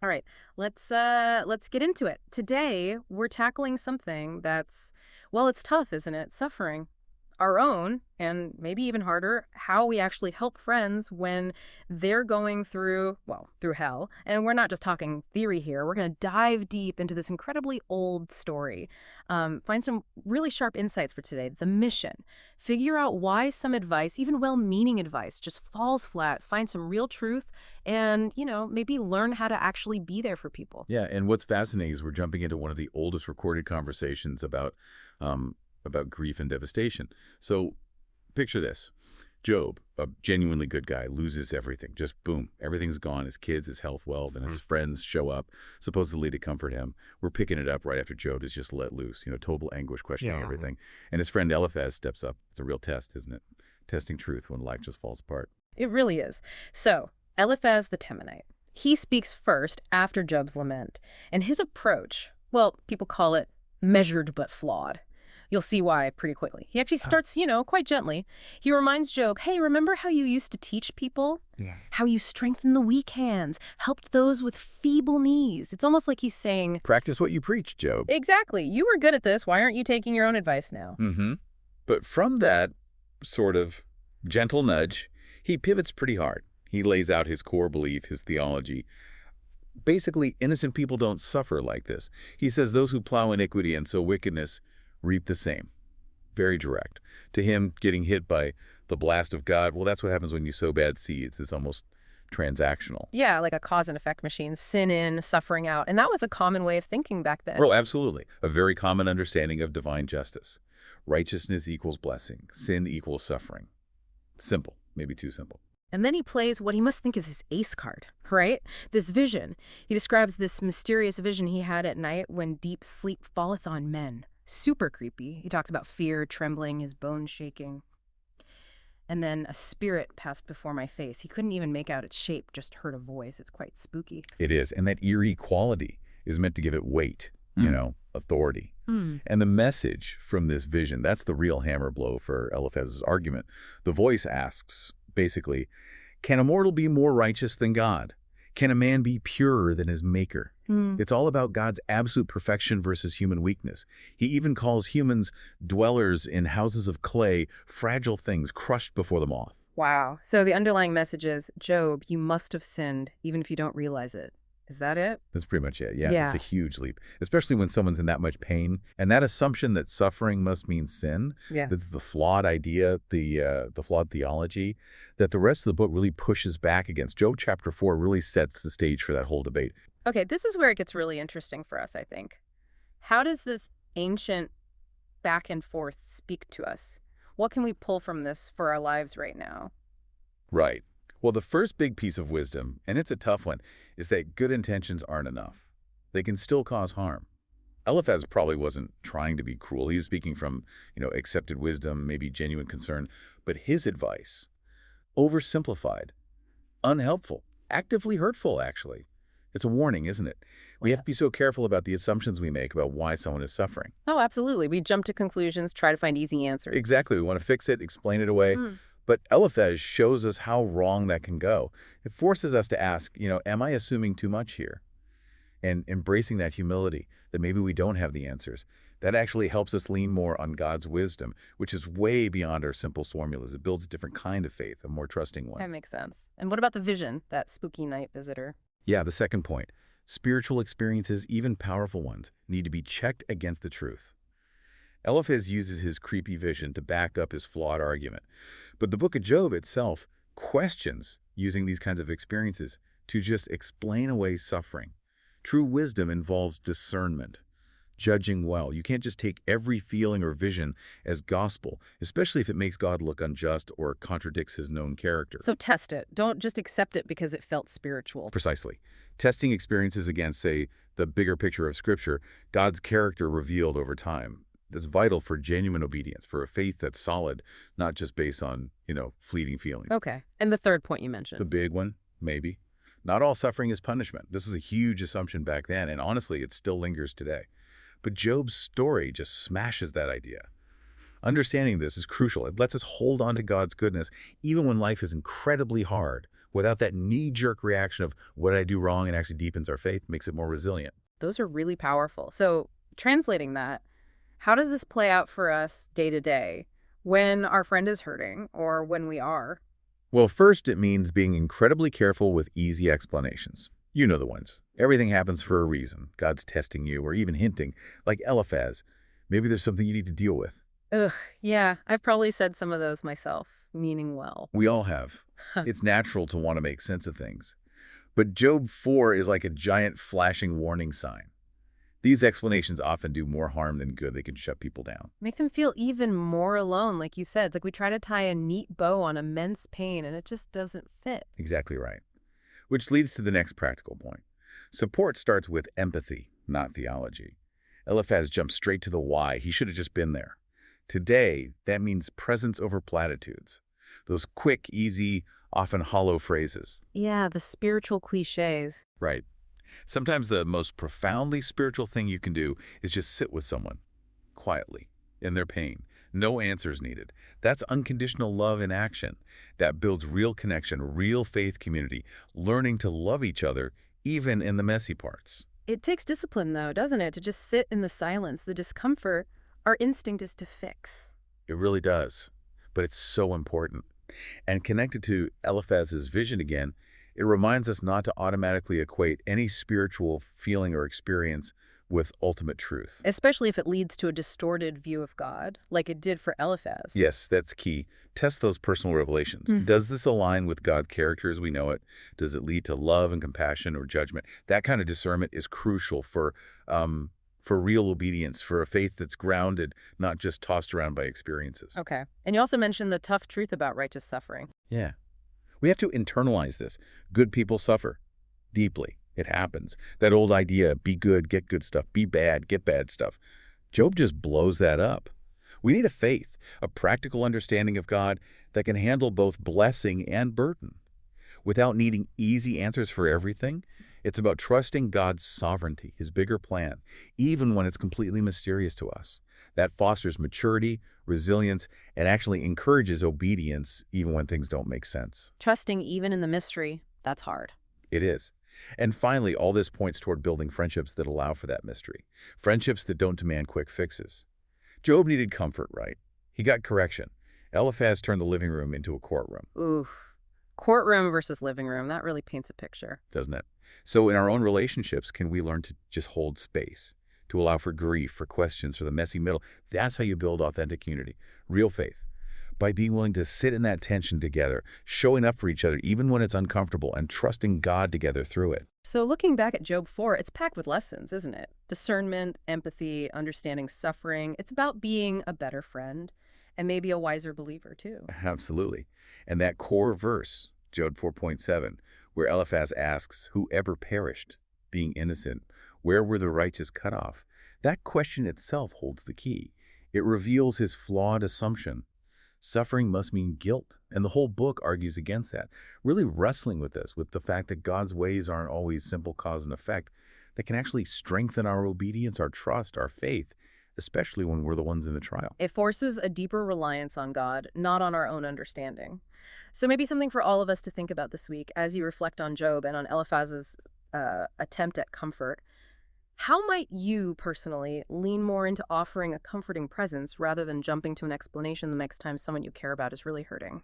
All right, let's get into it. Today, we're tackling something that's, well, it's tough, isn't it? Suffering. Our own, and maybe even harder, how we actually help friends when they're going through, well, through hell. And we're not just talking theory here. We're going to dive deep into this incredibly old story. Find some really sharp insights for today. The mission. Figure out why some advice, even well-meaning advice, just falls flat. Find some real truth and, maybe learn how to actually be there for people. Yeah, and what's fascinating is we're jumping into one of the oldest recorded conversations um, about grief and devastation. So picture this. Job, a genuinely good guy, loses everything. Just boom, everything's gone. His kids, his health, wealth, and his friends show up, supposedly to comfort him. We're picking it up right after Job is just let loose, total anguish, questioning everything. And his friend Eliphaz steps up. It's a real test, isn't it? Testing truth when life just falls apart. It really is. So, Eliphaz the Temanite. He speaks first after Job's lament. And his approach, well, people call it measured but flawed. You'll see why pretty quickly. He actually starts, quite gently. He reminds Job, hey, remember how you used to teach people? Yeah. How you strengthened the weak hands, helped those with feeble knees. It's almost like he's saying, Practice what you preach, Job. exactly, you were good at this. Why aren't you taking your own advice now? Mm-hmm. But from that sort of gentle nudge, he pivots pretty hard. He lays out his core belief, his theology. Basically, innocent people don't suffer like this. He says those who plow iniquity and sow wickedness reap the same. Very direct. To him, getting hit by the blast of God, well, that's what happens when you sow bad seeds. It's almost transactional. Yeah, like a cause and effect machine, sin in, suffering out. And that was a common way of thinking back then. Oh, absolutely. A very common understanding of divine justice. Righteousness equals blessing. Sin equals suffering. Simple. Maybe too simple. And then he plays what he must think is his ace card, right? This vision. He describes this mysterious vision he had at night when deep sleep falleth on men. Super creepy. He talks about fear, trembling, his bones shaking. And then a spirit passed before my face. He couldn't even make out its shape, just heard a voice. It's quite spooky. It is. And that eerie quality is meant to give it weight, authority. Mm. And the message from this vision, that's the real hammer blow for Eliphaz's argument. The voice asks, basically, can a mortal be more righteous than God? Can a man be purer than his maker? It's all about God's absolute perfection versus human weakness. He even calls humans dwellers in houses of clay, fragile things crushed before the moth. Wow. So the underlying message is, Job, you must have sinned, even if you don't realize it. Is that it? That's pretty much it. Yeah, Yeah. it's a huge leap, especially when someone's in that much pain. And that assumption that suffering must mean sin, Yeah. that's the flawed idea, the flawed theology, that the rest of the book really pushes back against. Job chapter 4 really sets the stage for that whole debate. Okay, this is where it gets really interesting for us, I think. How does this ancient back and forth speak to us? What can we pull from this for our lives right now? Right. Well, the first big piece of wisdom, and it's a tough one, is that good intentions aren't enough. They can still cause harm. Eliphaz probably wasn't trying to be cruel. He was speaking from, accepted wisdom, maybe genuine concern. But his advice, oversimplified, unhelpful, actively hurtful, actually. It's a warning, isn't it? We have to be so careful about the assumptions we make about why someone is suffering. Oh, absolutely. We jump to conclusions, try to find easy answers. Exactly. We want to fix it, explain it away. Mm. But Eliphaz shows us how wrong that can go. It forces us to ask, am I assuming too much here? And embracing that humility, that maybe we don't have the answers. That actually helps us lean more on God's wisdom, which is way beyond our simple formulas. It builds a different kind of faith, a more trusting one. That makes sense. And what about the vision, that spooky night visitor? Yeah, the second point. Spiritual experiences, even powerful ones, need to be checked against the truth. Eliphaz uses his creepy vision to back up his flawed argument. But the book of Job itself questions using these kinds of experiences to just explain away suffering. True wisdom involves discernment, judging well. You can't just take every feeling or vision as gospel, especially if it makes God look unjust or contradicts his known character. So test it. Don't just accept it because it felt spiritual. Precisely. Testing experiences against, say, the bigger picture of Scripture, God's character revealed over time. That's vital for genuine obedience, for a faith that's solid, not just based on, fleeting feelings. Okay. And the third point you mentioned. The big one, maybe. Not all suffering is punishment. This was a huge assumption back then, and honestly, it still lingers today. But Job's story just smashes that idea. Understanding this is crucial. It lets us hold on to God's goodness even when life is incredibly hard, without that knee-jerk reaction of what did I do wrong, and actually deepens our faith, makes it more resilient. Those are really powerful. So, translating that, how does this play out for us day to day when our friend is hurting or when we are? Well, first, it means being incredibly careful with easy explanations. You know the ones. Everything happens for a reason. God's testing you, or even hinting, like Eliphaz. Maybe there's something you need to deal with. Ugh, yeah, I've probably said some of those myself, meaning well. We all have. It's natural to want to make sense of things. But Job 4 is like a giant flashing warning sign. These explanations often do more harm than good. They can shut people down. Make them feel even more alone, like you said. It's like we try to tie a neat bow on immense pain, and it just doesn't fit. Exactly right. Which leads to the next practical point. Support starts with empathy, not theology. Eliphaz jumps straight to the why. He should have just been there. Today, that means presence over platitudes. Those quick, easy, often hollow phrases. Yeah, the spiritual cliches. Right. Sometimes the most profoundly spiritual thing you can do is just sit with someone, quietly, in their pain. No answers needed. That's unconditional love in action. That builds real connection, real faith community, learning to love each other, even in the messy parts. It takes discipline, though, doesn't it, to just sit in the silence, the discomfort. Our instinct is to fix. It really does. But it's so important. And connected to Eliphaz's vision again, it reminds us not to automatically equate any spiritual feeling or experience with ultimate truth. Especially if it leads to a distorted view of God, like it did for Eliphaz. Yes, that's key. Test those personal revelations. Does this align with God's character as we know it? Does it lead to love and compassion or judgment? That kind of discernment is crucial for real obedience, for a faith that's grounded, not just tossed around by experiences. Okay. And you also mentioned the tough truth about righteous suffering. Yeah. We have to internalize this. Good people suffer deeply. It happens. That old idea, be good, get good stuff, be bad, get bad stuff. Job just blows that up. We need a faith, a practical understanding of God that can handle both blessing and burden. Without needing easy answers for everything, it's about trusting God's sovereignty, his bigger plan, even when it's completely mysterious to us. That fosters maturity, resilience, and actually encourages obedience even when things don't make sense. Trusting even in the mystery, that's hard. It is. And finally, all this points toward building friendships that allow for that mystery. Friendships that don't demand quick fixes. Job needed comfort, right? He got correction. Eliphaz turned the living room into a courtroom. Ooh, courtroom versus living room, that really paints a picture. Doesn't it? So in our own relationships, can we learn to just hold space, to allow for grief, for questions, for the messy middle? That's how you build authentic unity, real faith. By being willing to sit in that tension together, showing up for each other even when it's uncomfortable, and trusting God together through it. So looking back at Job 4, it's packed with lessons, isn't it? Discernment, empathy, understanding suffering. It's about being a better friend and maybe a wiser believer, too. Absolutely. And that core verse, Job 4.7, where Eliphaz asks, whoever perished, being innocent, where were the righteous cut off? That question itself holds the key. It reveals his flawed assumption. Suffering must mean guilt, and the whole book argues against that, really wrestling with this, with the fact that God's ways aren't always simple cause and effect, that can actually strengthen our obedience, our trust, our faith, especially when we're the ones in the trial. It forces a deeper reliance on God, not on our own understanding. So maybe something for all of us to think about this week as you reflect on Job and on Eliphaz's attempt at comfort. How might you personally lean more into offering a comforting presence rather than jumping to an explanation the next time someone you care about is really hurting?